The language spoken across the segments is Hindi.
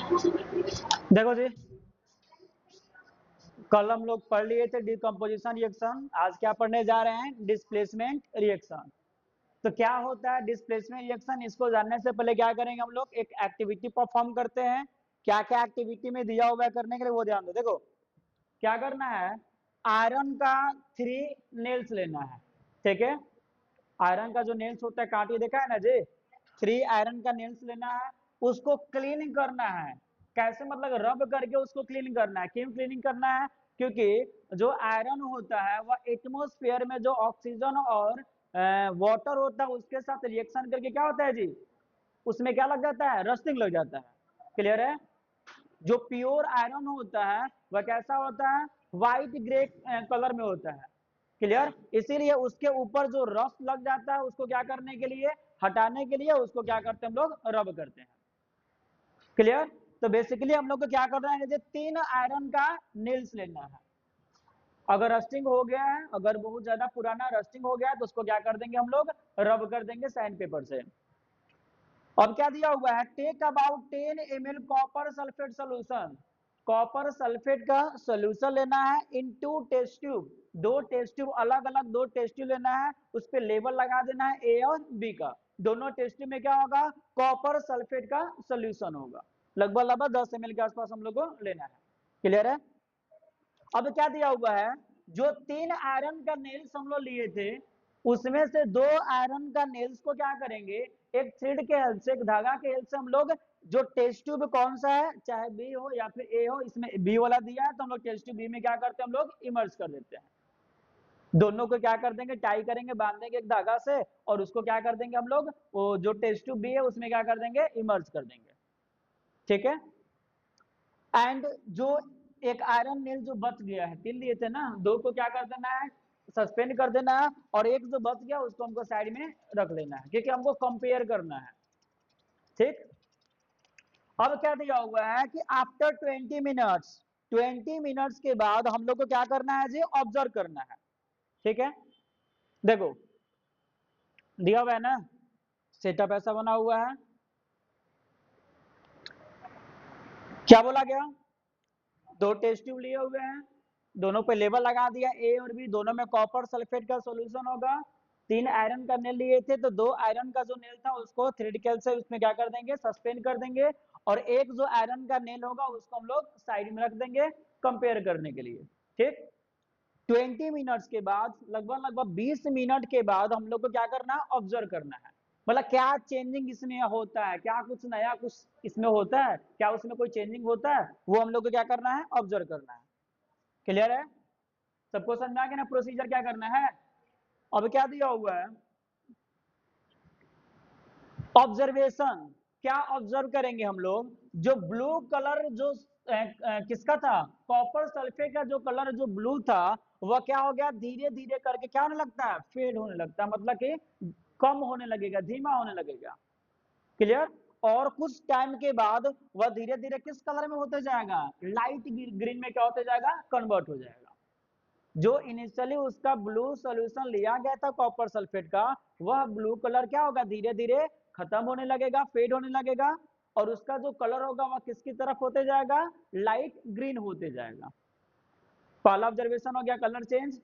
देखो जी, कल हम लोग पढ़ लिए थे डिकम्पोजिशन रिएक्शन, आज क्या पढ़ने जा रहे हैं? Displacement reaction. तो क्या होता है डिस्प्लेसमेंट रिएक्शन? इसको जानने से पहले क्या करेंगे हम लोग? एक एक्टिविटी परफॉर्म करते हैं। क्या क्या एक्टिविटी में दिया हुआ है करने के लिए वो ध्यान दो। देखो क्या करना है, आयरन का 3 नेल्स लेना है, ठीक है। आयरन का जो नेल्स होता है, कांटे देखा है ना जी, 3 आयरन का नेल्स लेना है, उसको क्लीन करना है। कैसे? मतलब रब करके उसको क्लीन करना है। क्यों क्लीनिंग करना है? क्योंकि जो आयरन होता है वह एटमोस्फेयर में जो ऑक्सीजन और वाटर होता है उसके साथ रिएक्शन करके क्या होता है जी, उसमें क्या लग जाता है? रस्टिंग लग जाता है। क्लियर है? जो प्योर आयरन होता है वह कैसा होता है? व्हाइट ग्रे कलर में होता है। क्लियर? इसीलिए उसके ऊपर जो रस्ट लग जाता है उसको क्या करने के लिए, हटाने के लिए उसको क्या करते हैं हम लोग? रब करते हैं। क्लियर? तो बेसिकली हम लोग को क्या करना है, जैसे 3 आयरन का नेल्स लेना है। अगर रस्टिंग हो गया है, अगर बहुत ज्यादा पुराना रस्टिंग हो गया है तो उसको क्या कर देंगे हम लोग? रब कर देंगे सैंड पेपर से। अब क्या दिया हुआ है, take about 10 ml copper sulphate solution. Copper sulphate का सोल्यूशन लेना है in 2 test tube, 2 test tube अलग अलग 2 टेस्ट ट्यूब लेना है, उस पर लेबल लगा देना है ए और बी का। दोनों टेस्ट ट्यूब में क्या होगा? कॉपर सल्फेट का सोल्यूशन होगा। लगभग 10 ml के आसपास हम लोग को लेना है। क्लियर है? अब क्या दिया हुआ है, जो 3 आयरन का नेल्स हम लोग लिए थे उसमें से 2 आयरन का नेल्स को क्या करेंगे, एक थ्रेड के हेल्प से, एक धागा के हेल्प से हम लोग, जो टेस्ट ट्यूब कौन सा है, चाहे बी हो या फिर ए हो, इसमें बी वाला दिया है तो हम लोग टेस्ट ट्यूब बी में क्या करते हैं, हम लोग इमर्ज कर देते हैं। दोनों को क्या कर देंगे, टाई करेंगे, बांध देंगे एक धागा से, और उसको क्या कर देंगे हम लोग, वो जो टेस्ट ट्यूब बी है उसमें क्या कर देंगे, इमर्ज कर देंगे। ठीक है? एंड जो एक आयरन नेल जो बच गया है, 3 लिए थे ना, 2 को क्या कर देना है, सस्पेंड कर देना है, और एक जो बच गया उसको हमको साइड में रख लेना है, क्योंकि हमको कंपेयर करना है। ठीक? अब क्या दिया हुआ है कि आफ्टर 20 मिनट्स के बाद हम लोग को क्या करना है जी, ऑब्जर्व करना है। ठीक है? देखो दिया हुआ है ना, सेटअप ऐसा बना हुआ है। क्या बोला गया, 2 टेस्ट ट्यूब लिए हुए हैं, दोनों पे लेबल लगा दिया ए और बी, दोनों में कॉपर सल्फेट का सॉल्यूशन होगा। 3 आयरन का नेल लिए थे तो 2 आयरन का जो नेल था उसको थ्रेड से उसमें क्या कर देंगे, सस्पेंड कर देंगे, और एक जो आयरन का नेल होगा उसको हम लोग साइड में रख देंगे कंपेयर करने के लिए। ठीक? 20 मिनट्स के बाद, लगभग 20 मिनट के बाद हम लोग को क्या करना है, ऑब्जर्व करना है। मतलब क्या चेंजिंग इसमें होता है, क्या कुछ नया कुछ इसमें होता है, क्या उसमें कोई चेंजिंग होता है, वो हम लोग को क्या करना है, ऑब्जर्व करना है। क्लियर है? सबको समझ में आ गया ना प्रोसीजर क्या करना है? अब क्या दिया हुआ है, ऑब्जर्वेशन। क्या ऑब्जर्व करेंगे हम लोग, जो ब्लू कलर जो किसका था, कॉपर सल्फेट का जो कलर जो ब्लू था वह क्या हो गया, धीरे धीरे करके क्या होने लगता है, फेड होने लगता है, मतलब कि कम होने लगेगा, धीमा होने लगेगा। क्लियर? और कुछ टाइम के बाद वह धीरे धीरे किस कलर में होते जाएगा, लाइट ग्रीन में क्या होते जाएगा, कन्वर्ट हो जाएगा। जो इनिशियली उसका ब्लू सॉल्यूशन लिया गया था कॉपर सल्फेट का, वह ब्लू कलर क्या होगा, धीरे धीरे खत्म होने लगेगा, फेड होने लगेगा, और उसका जो कलर होगा वह किसकी तरफ होते जाएगा, लाइट ग्रीन होते जाएगा। पहला ऑब्जर्वेशन हो गया कलर चेंज,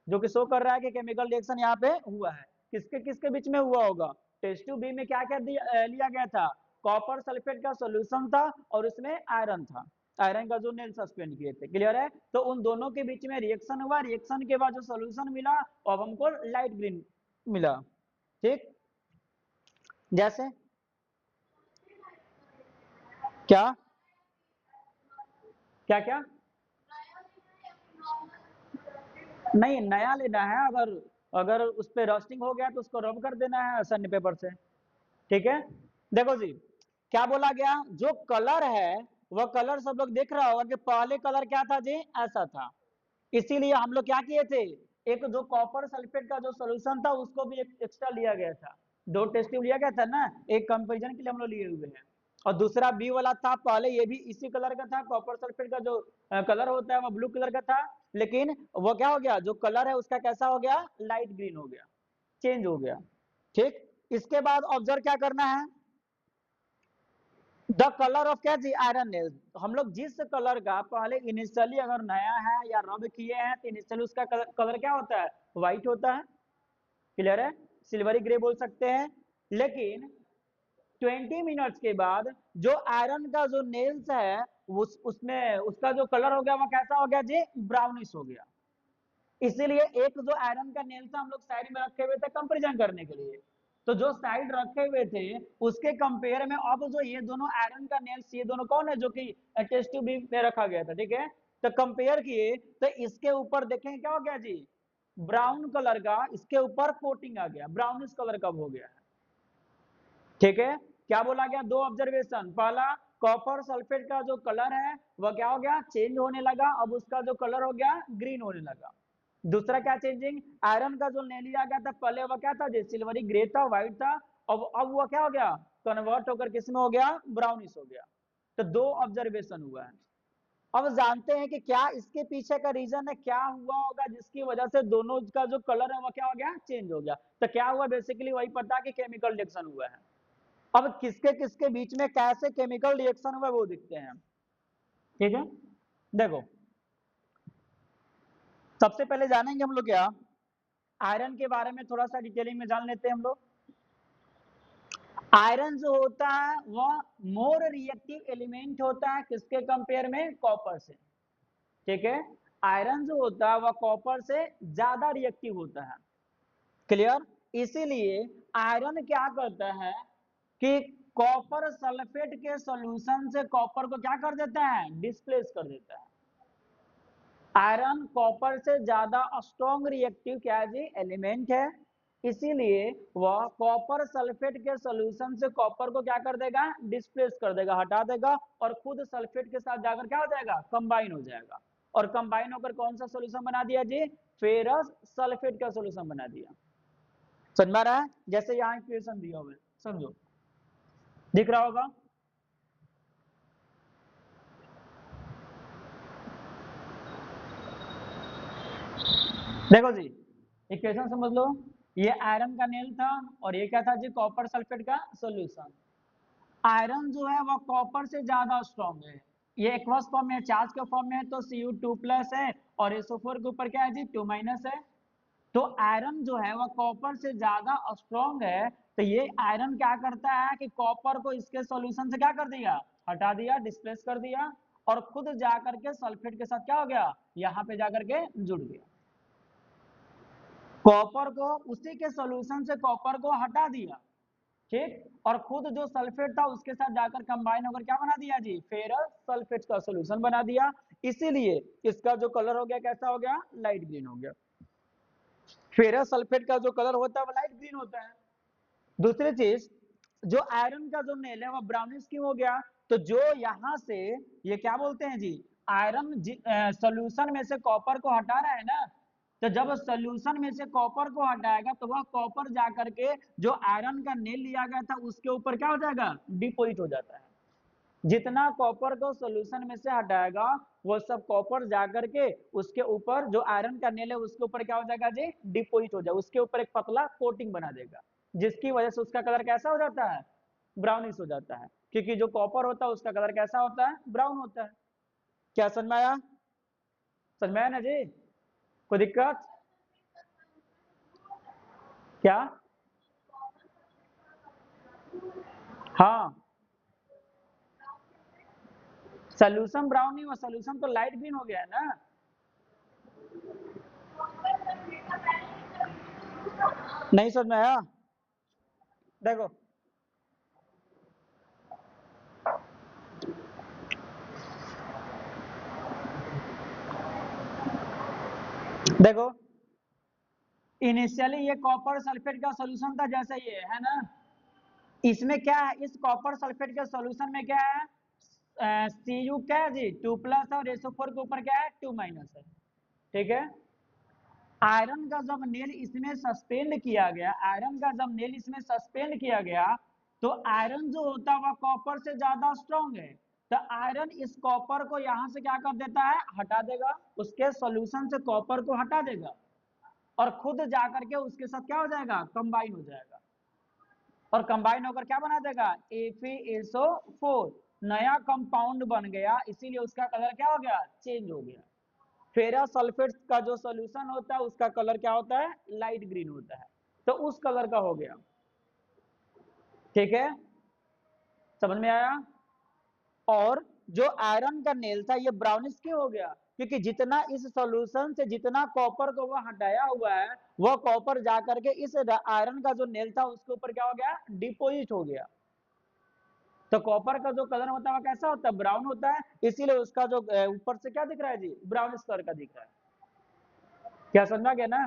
जो कि शो कर रहा है कि केमिकल रिएक्शन यहाँ पे हुआ है। किसके किसके बीच में हुआ होगा, टेस्ट ट्यूब बी में क्या क्या लिया गया था, कॉपर सल्फेट का सॉल्यूशन था और उसमें आयरन था, आयरन का जो नेल सस्पेंड किए थे। क्लियर है? तो उन दोनों के बीच में रिएक्शन हुआ, रिएक्शन के बाद जो सॉल्यूशन मिला अब हमको लाइट ग्रीन मिला। ठीक? जैसे क्या क्या क्या, नहीं नया लेना है, अगर अगर उस पर रस्टिंग हो गया तो उसको रब कर देना है सैंड पेपर से। ठीक है? देखो जी क्या बोला गया, जो कलर है वह कलर सब लोग देख रहा होगा कि पहले कलर क्या था जी, ऐसा था। इसीलिए हम लोग क्या किए थे, एक जो कॉपर सल्फेट का जो सोल्यूशन था उसको भी एक एक्स्ट्रा लिया गया था, 2 टेस्ट ट्यूब लिया गया था ना, एक कंपेरिजन के लिए हम लोग लिए हुए हैं। और दूसरा बी वाला था, पहले ये भी इसी कलर का था, कॉपर सल्फेट का जो कलर होता है वो ब्लू कलर का था, लेकिन वो क्या हो गया, जो कलर है उसका कैसा हो गया, लाइट ग्रीन हो गया, चेंज हो गया। ठीक? इसके बाद ऑब्जर्व क्या करना है, द कलर ऑफ क्या जी, आयरन नेल। हम लोग जिस कलर का पहले इनिशियली अगर नया है या रब किए हैं तो इनिशियली उसका कलर क्या होता है, व्हाइट होता है, क्लियर है, सिल्वरी ग्रे बोल सकते हैं। लेकिन 20 मिनट्स के बाद जो आयरन का जो नेल्स है उसमें उसका जो कलर हो गया वो कैसा हो गया जी, ब्राउनिश हो गया। इसीलिए एक जो आयरन का नेल था हम लोग साइड में रखे हुए थे कंपेरिजन करने के लिए, तो जो साइड रखे हुए थे उसके कंपेयर में अब जो ये दोनों आयरन का नेल्स, ये दोनों कौन है जो कि टेस्ट ट्यूब में रखा गया था, ठीक है, तो कंपेयर किए तो इसके ऊपर देखें क्या हो गया जी, ब्राउन कलर का इसके ऊपर कोटिंग आ गया, ब्राउनिश कलर का हो गया है, ठीक है। क्या बोला गया, दो ऑब्जर्वेशन, पहला कॉपर सल्फेट का जो कलर है वह क्या हो गया, चेंज होने लगा, अब उसका जो कलर हो गया ग्रीन होने लगा। दूसरा क्या चेंजिंग, आयरन का जो नेली आ गया था पहले वह क्या था, सिल्वरी ग्रे था, व्हाइट था, अब वह क्या हो गया, कन्वर्ट होकर किस में हो गया, ब्राउनिश हो गया। तो दो ऑब्जर्वेशन हुआ है। अब जानते हैं कि क्या इसके पीछे का रीजन है, क्या हुआ होगा जिसकी वजह से दोनों का जो कलर है वह क्या हो गया, चेंज हो गया। तो क्या हुआ, बेसिकली वही पता कि केमिकल रिएक्शन हुआ है। अब किसके किसके बीच में कैसे केमिकल रिएक्शन हुआ वो दिखते हैं, ठीक है। देखो सबसे पहले जानेंगे हम लोग क्या, आयरन के बारे में थोड़ा सा डिटेलिंग में जान लेते हैं हम लोग। आयरन जो होता है वह मोर रिएक्टिव एलिमेंट होता है किसके कंपेयर में, कॉपर से, ठीक है। आयरन जो होता है वह कॉपर से ज्यादा रिएक्टिव होता है, क्लियर। इसीलिए आयरन क्या करता है कि कॉपर सल्फेट के सॉल्यूशन से कॉपर को क्या कर देता है, डिस्प्लेस कर देता है। आयरन कॉपर से ज्यादा स्ट्रॉन्ग रिएक्टिव क्या है जी, एलिमेंट है। इसीलिए वह कॉपर सल्फेट के सॉल्यूशन से कॉपर को क्या कर देगा, डिस्प्लेस कर देगा, हटा देगा, और खुद सल्फेट के साथ जाकर क्या हो जाएगा, कंबाइन हो जाएगा, और कंबाइन होकर कौन सा सॉल्यूशन बना दिया जी, फेरस सल्फेट का सॉल्यूशन बना दिया। समझ में आ रहा है, जैसे यहाँ इक्वेशन दिया हुआ है, समझो, दिख रहा होगा। देखो जी इक्वेशन समझ लो, ये आयरन का नेल था और ये क्या था जी, कॉपर सल्फेट का सॉल्यूशन। आयरन जो है वह कॉपर से ज्यादा स्ट्रॉन्ग है, ये एक्वस फॉर्म में, चार्ज के फॉर्म में है तो Cu2 प्लस है, और SO4 के ऊपर क्या है जी, 2 माइनस है। तो आयरन जो है वह कॉपर से ज्यादा स्ट्रॉन्ग है, तो ये आयरन क्या करता है कि कॉपर को इसके सॉल्यूशन से क्या कर दिया, हटा दिया, डिस्प्लेस कर दिया, और खुद जाकर के सल्फेट के साथ क्या हो गया, यहाँ पे जाकर के जुड़ गया। कॉपर को उसी के सॉल्यूशन से कॉपर को हटा दिया, ठीक, और खुद जो सल्फेट था उसके साथ जाकर कंबाइन होकर क्या बना दिया जी, फेरस सल्फेट का सॉल्यूशन बना दिया। इसीलिए इसका जो कलर हो गया कैसा हो गया, लाइट ग्रीन हो गया। फेरस सल्फेट का जो कलर होता है वो लाइट ग्रीन होता है। दूसरी चीज, जो आयरन का जो नेल है वो ब्राउनिश क्यों हो गया, तो जो यहां से ये क्या बोलते हैं जी, आयरन सॉल्यूशन में से कॉपर को हटा रहा है ना, तो जब सॉल्यूशन में से कॉपर को हटाएगा तो वह कॉपर जाकर के जो आयरन का नेल लिया गया था उसके ऊपर क्या हो जाएगा, डिपोजिट हो जाता है। जितना कॉपर को सॉल्यूशन में से हटाएगा वो सब कॉपर जाकर के उसके ऊपर जो आयरन का नेल है उसके ऊपर क्या हो जाएगा जी, डिपोजिट हो जाएगा, उसके ऊपर एक पतला कोटिंग बना देगा, जिसकी वजह से उसका कलर कैसा हो जाता है, ब्राउनिश हो जाता है, क्योंकि जो कॉपर होता है उसका कलर कैसा होता है, ब्राउन होता है। क्या समझ में आया, समझ में आया ना जी, कोई दिक्कत, क्या, हाँ, सोल्यूशन ब्राउन नहीं हुआ, सोल्यूशन तो लाइट ग्रीन हो गया है ना। नहीं समझ में आया, देखो देखो इनिशियली ये कॉपर सल्फेट का सॉल्यूशन था जैसे ये है ना, इसमें क्या है, इस कॉपर सल्फेट के सॉल्यूशन में क्या है, Cu क्या है जी, 2 प्लस है, और SO4 के ऊपर क्या है, 2 माइनस है, ठीक है। आयरन का जब नेल इसमें सस्पेंड किया गया, आयरन का जब नेल इसमें सस्पेंड किया गया, तो आयरन जो होता है वह कॉपर से ज्यादा स्ट्रॉन्ग है, तो आयरन इस कॉपर को यहां से क्या कर देता है, हटा देगा, उसके सॉल्यूशन से कॉपर को हटा देगा, और खुद जाकर के उसके साथ क्या हो जाएगा, कंबाइन हो जाएगा। और कंबाइन होकर क्या बना देगा, FeSO4 नया कंपाउंड बन गया, इसीलिए उसका कलर क्या हो गया, चेंज हो गया। फेरस सल्फेट का जो सॉल्यूशन होता है उसका कलर क्या होता है, लाइट ग्रीन होता है, तो उस कलर का हो गया। ठीक है, समझ में आया। और जो आयरन का नेल था ये ब्राउनिश क्यों हो गया, क्योंकि जितना इस सॉल्यूशन से जितना कॉपर को वो हटाया हुआ है, वह कॉपर जाकर के इस आयरन का जो नेल था उसके ऊपर क्या हो गया, डिपोजिट हो गया। तो कॉपर का जो कलर होता है वो कैसा होता है, ब्राउन होता है, इसीलिए उसका जो ऊपर से क्या दिख रहा है जी, ब्राउनिश कलर का दिख रहा है। क्या समझा गया ना।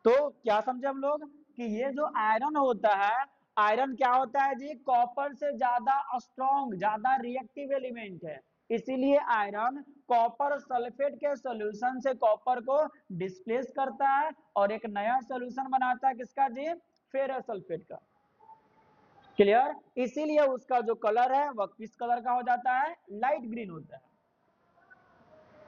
तो क्या समझे हम लोग कि ये जो आयरन होता है, आयरन क्या होता है जी, कॉपर से ज्यादा स्ट्रॉन्ग, ज्यादा रिएक्टिव एलिमेंट है, इसीलिए आयरन कॉपर सल्फेट के सॉल्यूशन से कॉपर को डिस्प्लेस करता है और एक नया सॉल्यूशन बनाता है, किसका जी, फेरस सल्फेट का। क्लियर, इसीलिए उसका जो कलर है वह किस कलर का हो जाता है, लाइट ग्रीन होता है।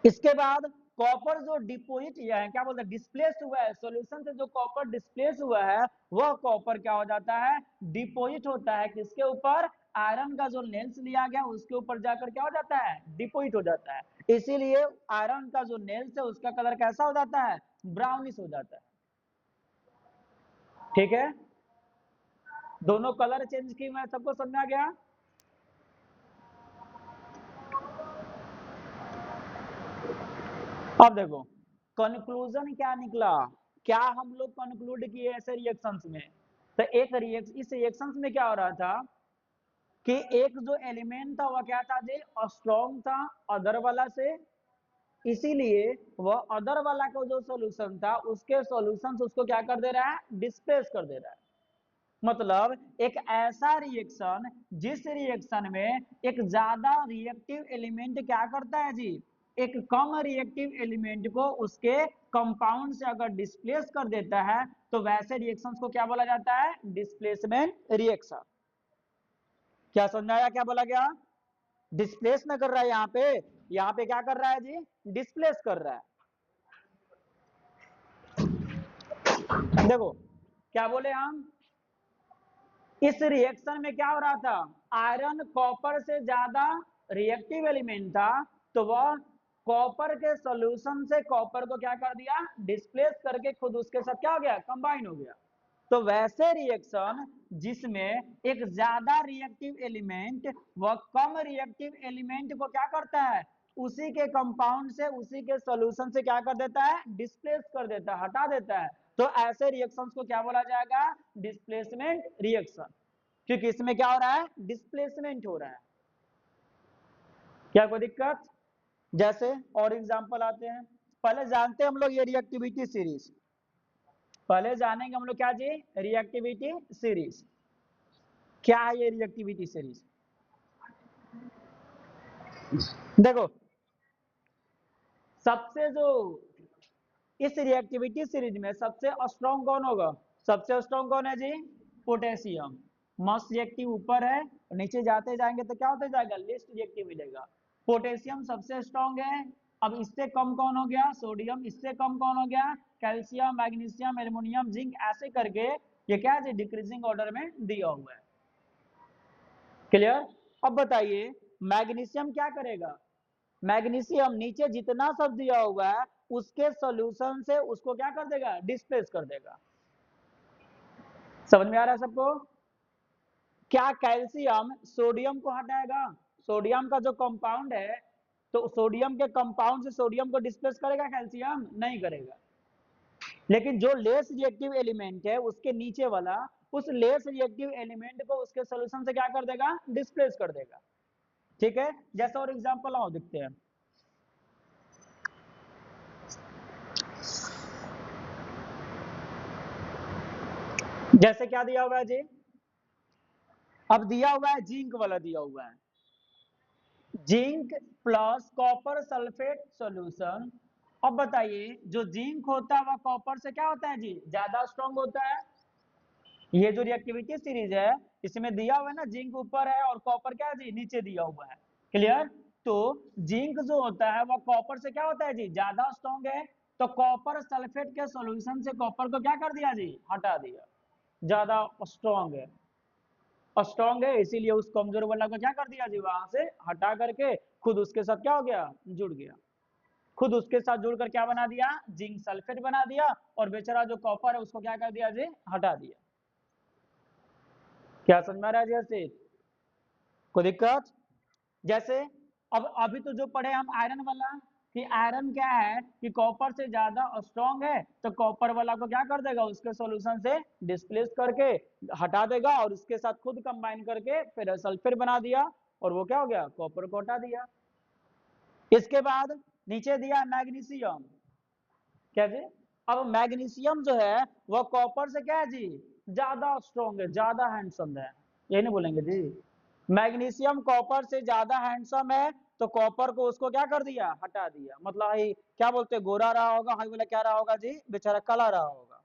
इसके बाद कॉपर जो डिपोजिट या है, क्या बोलते हैं, डिस्प्लेस हुआ है, सॉल्यूशन से जो कॉपर डिस्प्लेस हुआ है वह कॉपर क्या हो जाता है, डिपोजिट होता है, किसके ऊपर, आयरन का जो नेल्स लिया गया उसके ऊपर जाकर क्या हो जाता है, डिपोजिट हो जाता है। इसीलिए आयरन का जो नेल्स है उसका कलर कैसा हो जाता है, ब्राउनिश हो जाता है। ठीक है, दोनों कलर चेंज की मैं सबको समझा गया। अब देखो कंक्लूजन क्या निकला, क्या हम लोग कंक्लूड किए ऐसे रिएक्शंस में। तो इस रिएक्शंस में क्या हो रहा था कि एक जो एलिमेंट था वह क्या था जी, स्ट्रॉन्ग था अदर वाला से, इसीलिए वह अदर वाला का जो सॉल्यूशन था उसके सॉल्यूशन से उसको क्या कर दे रहा है, डिस्प्लेस कर दे रहा है। मतलब एक ऐसा रिएक्शन जिस रिएक्शन में एक ज्यादा रिएक्टिव एलिमेंट क्या करता है जी, एक कम रिएक्टिव एलिमेंट को उसके कंपाउंड से अगर डिस्प्लेस कर देता है, तो वैसे रिएक्शंस को क्या बोला जाता है, डिस्प्लेसमेंट रिएक्शन। क्या समझाया, क्या बोला गया, डिस्प्लेस ना कर रहा है, यहाँ पे क्या कर रहा है जी, डिस्प्लेस कर रहा है। देखो क्या बोले हम, इस रिएक्शन में क्या हो रहा था, आयरन कॉपर से ज्यादा रिएक्टिव एलिमेंट था, तो वह कॉपर के सॉल्यूशन से कॉपर को क्या कर दिया, डिस्प्लेस करके खुद उसके साथ क्या हो गया, कंबाइन हो गया। तो वैसे रिएक्शन जिसमें एक ज्यादा रिएक्टिव एलिमेंट व कम रिएक्टिव एलिमेंट को क्या करता है, उसी के कंपाउंड से उसी के सॉल्यूशन से क्या कर देता है, डिस्प्लेस कर देता है, हटा देता है, तो ऐसे रिएक्शंस को क्या बोला जाएगा, डिस्प्लेसमेंट रिएक्शन, क्योंकि इसमें क्या हो रहा है, डिस्प्लेसमेंट हो रहा है। क्या कोई दिक्कत, जैसे और एग्जांपल आते हैं, पहले जानते हैं हम लोग ये रिएक्टिविटी सीरीज, पहले जानेंगे हम लोग क्या जी, रिएक्टिविटी सीरीज क्या है, ये रिएक्टिविटी सीरीज। देखो सबसे जो इस रिएक्टिविटी सीरीज में सबसे स्ट्रॉन्ग कौन होगा, सबसे स्ट्रॉन्ग कौन है जी, पोटेशियम। मॉस्ट रिएक्टिव ऊपर है, नीचे जाते जाएंगे तो क्या होता जाएगा, लिस्ट रिएक्टिव मिलेगा। पोटेशियम सबसे स्ट्रॉन्ग है। अब इससे कम कौन हो गया, सोडियम, इससे कम कौन हो गया, कैल्शियम, मैग्नीशियम, एल्युमिनियम, जिंक, ऐसे करके ये क्या है, डिक्रीजिंग ऑर्डर में दिया हुआ है। क्लियर। अब बताइए मैग्नीशियम क्या करेगा, मैग्नीशियम नीचे जितना सब दिया हुआ है उसके सॉल्यूशन से उसको क्या कर देगा, डिस्प्लेस कर देगा। समझ में आ रहा है सबको। क्या कैल्शियम सोडियम को हटाएगा, सोडियम का जो कंपाउंड है, तो सोडियम के कंपाउंड से सोडियम को डिस्प्लेस करेगा कैल्शियम, नहीं करेगा। लेकिन जो लेस रिएक्टिव एलिमेंट है उसके नीचे वाला, उस लेस रिएक्टिव एलिमेंट को उसके सोल्यूशन से क्या कर देगा, डिस्प्लेस कर देगा। ठीक है, जैसा और एग्जांपल आओ देखते हैं। जैसे क्या दिया हुआ है जी, अब दिया हुआ है जिंक वाला दिया हुआ है, zinc plus copper sulphate solution. अब बताइए जो जिंक होता है वह कॉपर से क्या होता है जी, ज्यादा स्ट्रॉन्ग होता है। ये जो रिएक्टिविटी सीरीज है इसमें दिया हुआ है ना, जिंक ऊपर है और कॉपर क्या है जी, नीचे दिया हुआ है। क्लियर। तो जिंक जो होता है वह कॉपर से क्या होता है जी, ज्यादा स्ट्रॉन्ग है, तो कॉपर सल्फेट के सॉल्यूशन से कॉपर को क्या कर दिया जी, हटा दिया, ज्यादा स्ट्रॉन्ग है। स्ट्रॉन्ग है, इसीलिए उस कमजोर वाला को क्या कर दिया जी, वहां से हटा करके खुद उसके साथ क्या हो गया, जुड़ गया। खुद उसके साथ जुड़कर क्या बना दिया, जिंक सल्फेट बना दिया, और बेचारा जो कॉपर है उसको क्या कर दिया जी, हटा दिया। क्या समझ में आ रहा है जी हर्षित, कोई दिक्कत? जैसे अब अभी तो जो पढ़े हम आयरन वाला, कि आयरन क्या है कि कॉपर से ज्यादा स्ट्रॉन्ग है, तो कॉपर वाला को क्या कर देगा, उसके सॉल्यूशन से डिस्प्लेस करके हटा देगा, और उसके साथ खुद कंबाइन करके फिर सल्फेट बना दिया, और वो क्या हो गया, कॉपर को हटा दिया। इसके बाद नीचे दिया मैग्नीशियम, क्या जी, अब मैग्नीशियम जो है वह कॉपर से क्या है जी, ज्यादा स्ट्रॉन्ग है, ज्यादा हैंडसम है, ये नहीं बोलेंगे जी, मैग्नीशियम कॉपर से ज्यादा हैंडसम है, तो कॉपर को उसको क्या कर दिया, हटा दिया। मतलब हाई क्या बोलते हैं, गोरा रहा होगा, हाई वाला क्या रहा होगा जी, बेचारा काला रहा होगा,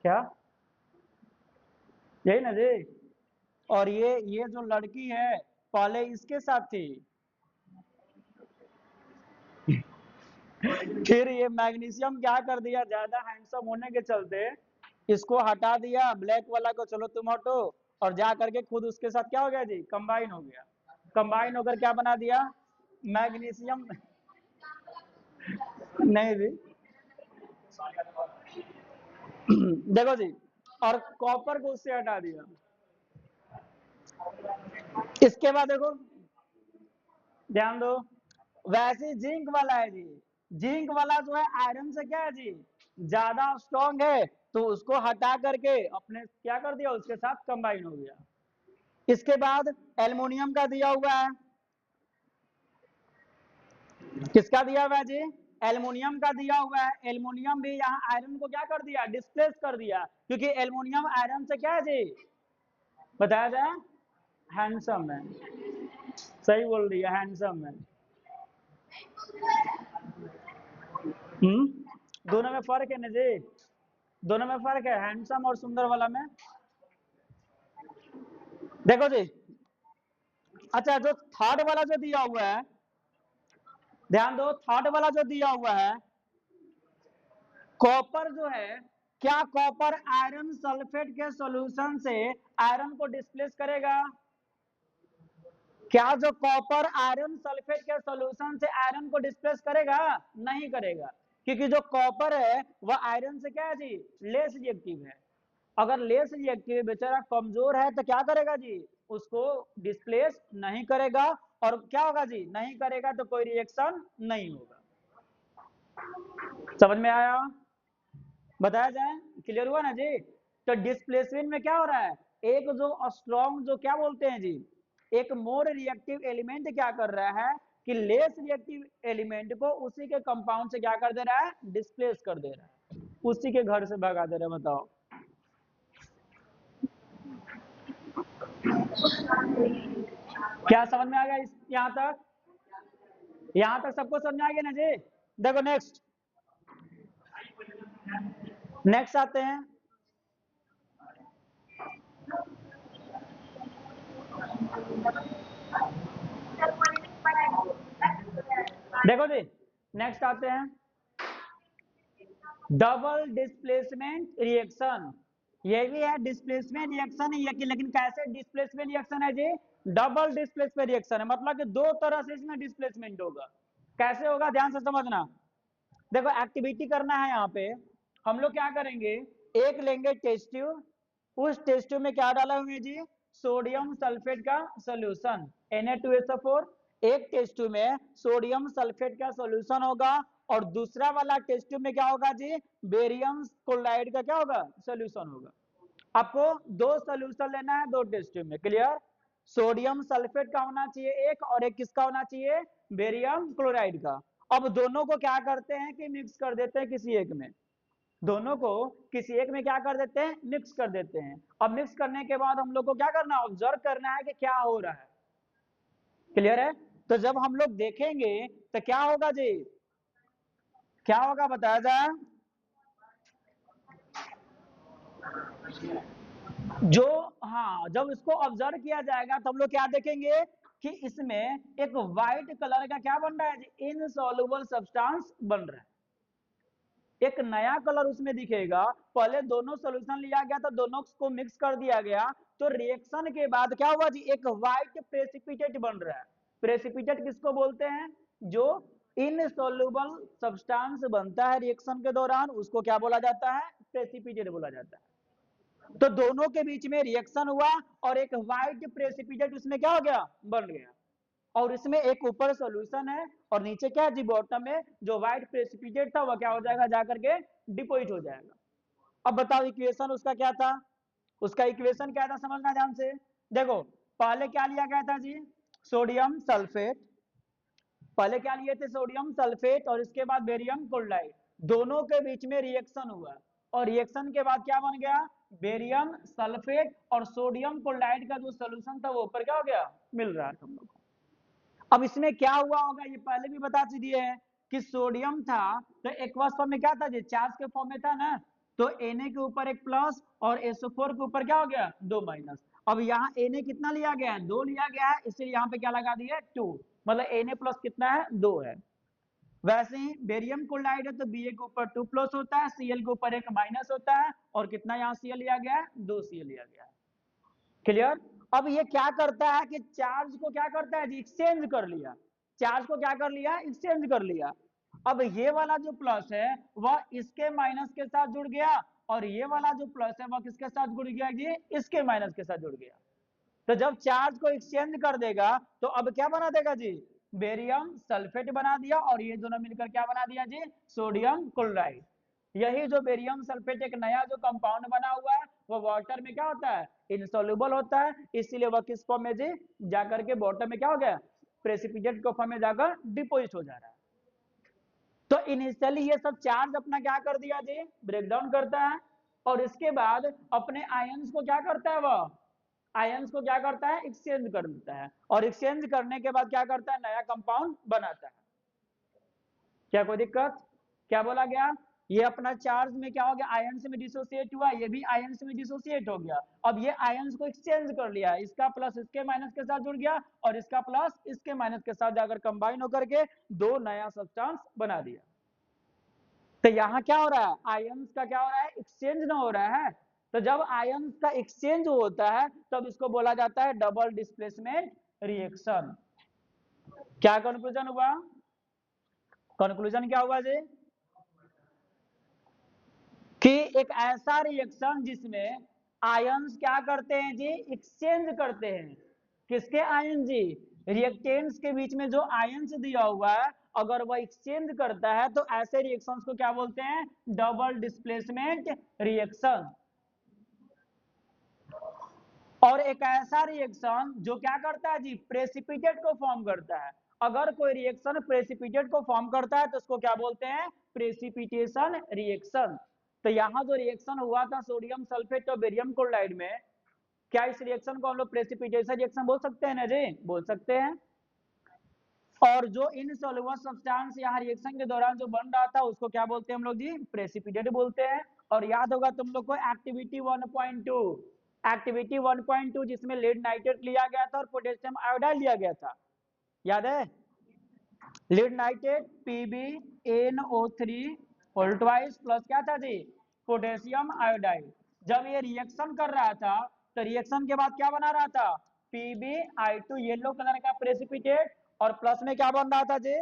क्या, यही ना जी। और ये जो लड़की है पहले इसके साथ थी, फिर ये मैग्नीशियम क्या कर दिया, ज्यादा हैंडसम होने के चलते इसको हटा दिया, ब्लैक वाला को चलो तुम हटो, और जा करके खुद उसके साथ क्या हो गया जी, कंबाइन हो गया। कंबाइन होकर क्या बना दिया, मैग्नीशियम, नहीं जी, देखो जी, और कॉपर को उससे हटा दिया। इसके बाद देखो, ध्यान दो, वैसे जिंक वाला है जी, जिंक वाला जो है आयरन से क्या है जी, ज्यादा स्ट्रॉन्ग है, तो उसको हटा करके अपने क्या कर दिया, उसके साथ कंबाइन हो गया। इसके बाद एल्युमिनियम का दिया हुआ है, किसका दिया हुआ है जी, एल्युमिनियम का दिया हुआ है। एल्युमिनियम भी यहाँ आयरन को क्या कर दिया, डिस्प्लेस कर दिया, क्योंकि एल्युमिनियम आयरन से क्या है जी, बताया जाए, हैंडसम है, सही बोल रही है, हैंडसम है। दोनों में फर्क है ना जी, दोनों में फर्क है, हैंडसम और सुंदर वाला में। देखो जी, अच्छा जो थर्ड वाला जो दिया हुआ है, ध्यान दो, थर्ड वाला जो दिया हुआ है, कॉपर जो है, क्या कॉपर आयरन सल्फेट के सॉल्यूशन से आयरन को डिस्प्लेस करेगा? क्या जो कॉपर आयरन सल्फेट के सॉल्यूशन से आयरन को डिस्प्लेस करेगा? नहीं करेगा, क्योंकि जो कॉपर है वह आयरन से क्या है जी, लेस रिएक्टिव है। अगर लेस रिएक्टिव बेचारा कमजोर है तो क्या करेगा जी, उसको डिस्प्लेस नहीं करेगा, और क्या होगा जी, नहीं करेगा तो कोई रिएक्शन नहीं होगा। समझ में आया, बताया जाए, क्लियर हुआ ना जी। तो डिस्प्लेसमेंट में क्या हो रहा है, एक जो स्ट्रॉन्ग जो क्या बोलते हैं जी, एक मोर रिएक्टिव एलिमेंट क्या कर रहा है कि लेस रिएक्टिव एलिमेंट को उसी के कंपाउंड से क्या कर दे रहा है, डिस्प्लेस कर दे रहा है, उसी के घर से भगा दे रहा है। बताओ, क्या समझ में आ गया यहाँ तक, यहाँ तक सबको समझ में आ गया ना जी। देखो नेक्स्ट, नेक्स्ट आते हैं, देखो जी नेक्स्ट आते हैं, डबल डिस्प्लेसमेंट रिएक्शन। ये भी है डिस्प्लेसमेंट रिएक्शन है, लेकिन कैसे डिस्प्लेसमेंट रिएक्शन है जी, डबल डिस्प्लेसमेंट रिएक्शन है, मतलब कि दो तरह से इसमें डिस्प्लेसमेंट होगा। कैसे होगा, ध्यान से समझना। देखो एक्टिविटी करना है, यहाँ पे हम लोग क्या करेंगे, एक लेंगे टेस्ट ट्यूब, उस टेस्ट ट्यूब में क्या डाला हुआ है जी, सोडियम सल्फेट का सोल्यूशन Na2SO4। एक टेस्ट ट्यूब में सोडियम सल्फेट का सोल्यूशन होगा, और दूसरा वाला टेस्ट ट्यूब में क्या होगा जी, बेरियम क्लोराइड का क्या होगा, सोल्यूशन होगा। आपको दो सोल्यूशन लेना है, दो टेस्ट ट्यूब में, क्लियर। सोडियम सल्फेट का होना चाहिए एक, और एक किसका होना चाहिए, बेरियम क्लोराइड का। अब दोनों को क्या करते हैं कि मिक्स कर देते हैं किसी एक में, दोनों को किसी एक में क्या कर देते हैं, मिक्स कर देते हैं। अब मिक्स करने के बाद हम लोग को क्या करना है, ऑब्जर्व करना है कि क्या हो रहा है, क्लियर है। तो जब हम लोग देखेंगे तो क्या होगा जी, क्या होगा बताया जाए, जो, हाँ जब इसको ऑब्जर्व किया जाएगा तो हम लोग क्या देखेंगे कि इसमें एक व्हाइट कलर का क्या बन रहा है जी, इनसॉल्युबल सब्सटेंस बन रहा है। एक नया कलर उसमें दिखेगा। पहले दोनों सोल्यूशन लिया गया था, दोनों को मिक्स कर दिया गया, तो रिएक्शन के बाद क्या हुआ जी, एक व्हाइट प्रेसिपिटेट बन रहा है। प्रेसिपिटेट किसको बोलते हैं, जो इनसॉल्युबल सब्सटेंस बनता है रिएक्शन के दौरान, उसको क्या बोला जाता है, प्रेसिपिटेट बोला जाता है। तो दोनों के बीच में रिएक्शन हुआ और एक व्हाइट प्रेसिपिटेट उसमें क्या हो गया, बन गया। और इसमें एक ऊपर सॉल्यूशन है और नीचे क्या है जी, बॉटम में जो व्हाइट प्रेसिपिटेट था वह क्या हो जाएगा, जाकर के डिपोजिट हो जाएगा। अब बताओ इक्वेशन उसका क्या था, उसका इक्वेशन क्या था, समझना ध्यान से। देखो पहले क्या लिया गया था जी, सोडियम सल्फेट, पहले क्या लिए थे, सोडियम सल्फेट, और इसके बाद बेरियम क्लोराइड, दोनों के बीच में रिएक्शन हुआ और रिएक्शन के बाद क्या बन गया, बेरियम सल्फेट और सोडियम क्लोराइड का जो सोल्यूशन था वो ऊपर क्या हो गया, मिल रहा है तुम लोग को। अब इसमें क्या हुआ होगा ये पहले भी बता दिए हैं कि सोडियम था तो एक्वस फॉर्म में क्या था जी, चार्ज के फॉर्म में था ना, तो Na के ऊपर एक प्लस और SO4 के ऊपर क्या हो गया, 2 माइनस। अब यहाँ Na कितना लिया गया है, 2 लिया गया है, इसलिए यहाँ पे क्या लगा दिया, 2, मतलब Na प्लस कितना है, 2 है। वैसे ही बेरियम क्लोराइड है तो Ba के ऊपर 2 प्लस होता है, Cl के ऊपर एक माइनस होता है, और कितना यहाँ Cl लिया गया है, 2 Cl लिया गया है। क्लियर। अब ये क्या करता है कि चार्ज को क्या करता है जी, एक्सचेंज कर लिया, चार्ज को क्या कर लिया, एक्सचेंज कर लिया। अब ये वाला जो प्लस है वह इसके माइनस के साथ जुड़ गया, और ये वाला जो प्लस है वह किसके साथ जुड़ गया जी, इसके माइनस के साथ जुड़ गया। तो जब चार्ज को एक्सचेंज कर देगा तो अब क्या बना देगा जी, बेरियम सल्फेट बना दिया, और ये दोनों मिलकर क्या बना दिया जी, सोडियम क्लोराइड। यही जो बेरियम सल्फेट एक नया जो कंपाउंड बना हुआ है वो वाटर में क्या होता है, इनसॉल्युबल होता है, इसीलिए वह किस फॉर्म में जी, जाकर के बॉटम में क्या हो गया, प्रेसिपिटेट के फॉर्म में जाकर डिपोजिट हो जा रहा है। तो इनिशियली ये सब चार्ज अपना क्या कर दिया जी, ब्रेक डाउन करता है, और इसके बाद अपने आयंस को क्या करता है, वह आयंस को क्या करता है, एक्सचेंज कर देता है, और एक्सचेंज करने के बाद क्या करता है, नया कंपाउंड बनाता है। क्या कोई दिक्कत, क्या बोला गया, ये अपना चार्ज में क्या हो गया, आयंस में डिसोसिएट हुआ, ये भी आयंस में डिसोसिएट हो गया। अब ये आयंस को एक्सचेंज कर लिया, इसका प्लस इसके माइनस के साथ जुड़ गया, और इसका प्लस इसके माइनस के साथ जाकर कंबाइन होकर के दो नया सब्सटेंस बना दिया। तो यहाँ क्या हो रहा है, आयंस का क्या हो रहा है, एक्सचेंज ना हो रहा है। तो जब आयंस का एक्सचेंज होता है तब इसको बोला जाता है डबल डिस्प्लेसमेंट रिएक्शन। क्या कंक्लूजन हुआ, कंक्लूजन क्या हुआ जी, कि एक ऐसा रिएक्शन जिसमें आयंस क्या करते हैं जी, एक्सचेंज करते हैं, किसके आयन जी, रिएक्टेंट्स के बीच में जो आयंस दिया हुआ है अगर वह एक्सचेंज करता है तो ऐसे रिएक्शंस को क्या बोलते हैं, डबल डिस्प्लेसमेंट रिएक्शन। और एक ऐसा रिएक्शन जो क्या करता है जी, प्रेसिपिटेट को फॉर्म करता है। अगर कोई रिएक्शन प्रेसिपिटेट को फॉर्म करता है तो उसको क्या बोलते हैं, प्रेसिपिटेशन रिएक्शन। तो यहाँ जो रिएक्शन हुआ था सोडियम सल्फेट और बेरियम क्लोराइड में, क्या इस रिएक्शन को हम लोग प्रेसिपिटेशन रिएक्शन बोल सकते हैं ना जी, बोल सकते हैं। और जो इनसॉल्युबल सब्सटेंस यहाँ रिएक्शन के दौरान जो बन रहा था उसको क्या बोलते हैं हम लोग जी, प्रेसिपिटेट बोलते हैं। और याद होगा तुम लोग को एक्टिविटी 1.2, एक्टिविटी 1.2 जिसमें लेड नाइट्रेट लिया गया था और पोटेशियम आयोडाइड लिया गया था, याद है, lead nitrate PbNO3 whole twice plus क्या था जी, पोटेशियम आयोडाइड। जब ये रिएक्शन कर रहा था तो रिएक्शन के बाद क्या बना रहा था, PbI2 येलो कलर का प्रेसिपिटेट, और प्लस में क्या बन रहा था जी,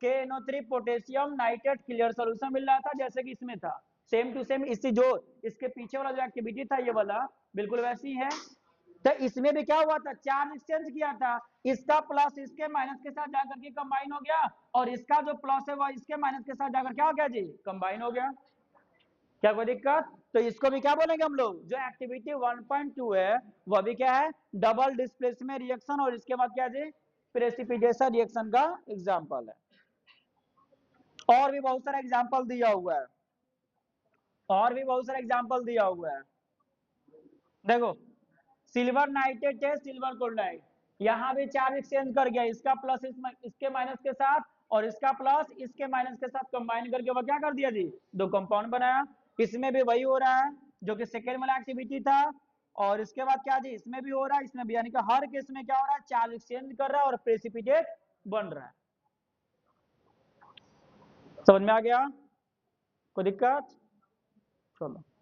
KNO3 potassium nitrate clear solution मिल रहा था, जैसे कि इसमें था, सेम टू सेम। इसी जो इसके पीछे वाला जो एक्टिविटी था ये वाला बिल्कुल वैसी है। तो इसमें भी क्या हुआ था, चार्ज एक्सचेंज किया था, इसका प्लस इसके माइनस के साथ जाकर के कंबाइन हो गया, और इसका जो प्लस है वह इसके माइनस के साथ जाकर क्या हो गया जी, कंबाइन हो गया। क्या कोई दिक्कत, तो इसको भी क्या बोलेंगे हम लोग, जो एक्टिविटी 1.2 है वह भी क्या है, डबल डिस्प्लेसमेंट रिएक्शन, और इसके बाद क्या जी, प्रेसिपिटेशन रिएक्शन का एग्जांपल है। और भी बहुत सारा एग्जांपल दिया हुआ है, और भी बहुत सारा एग्जांपल दिया हुआ है। देखो सिल्वर नाइट्रेट है, सिल्वर क्लोराइड, यहाँ भी चार्ज एक्सचेंज कर गया, इसका प्लस इसके माइनस के साथ, और इसका प्लस इसके माइनस के साथ कंबाइन करके वह क्या कर दिया जी, दो कंपाउंड बनाया। इसमें भी वही हो रहा है जो कि सेकेंड वाला एक्टिविटी था, और इसके बाद क्या जी, इसमें भी हो रहा है, इसमें भी, यानी कि हर केस में क्या हो रहा है, चार्ज एक्सचेंज कर रहा है और प्रेसिपिटेट बन रहा है। समझ में आ गया। कोई दिक्कत? चलो।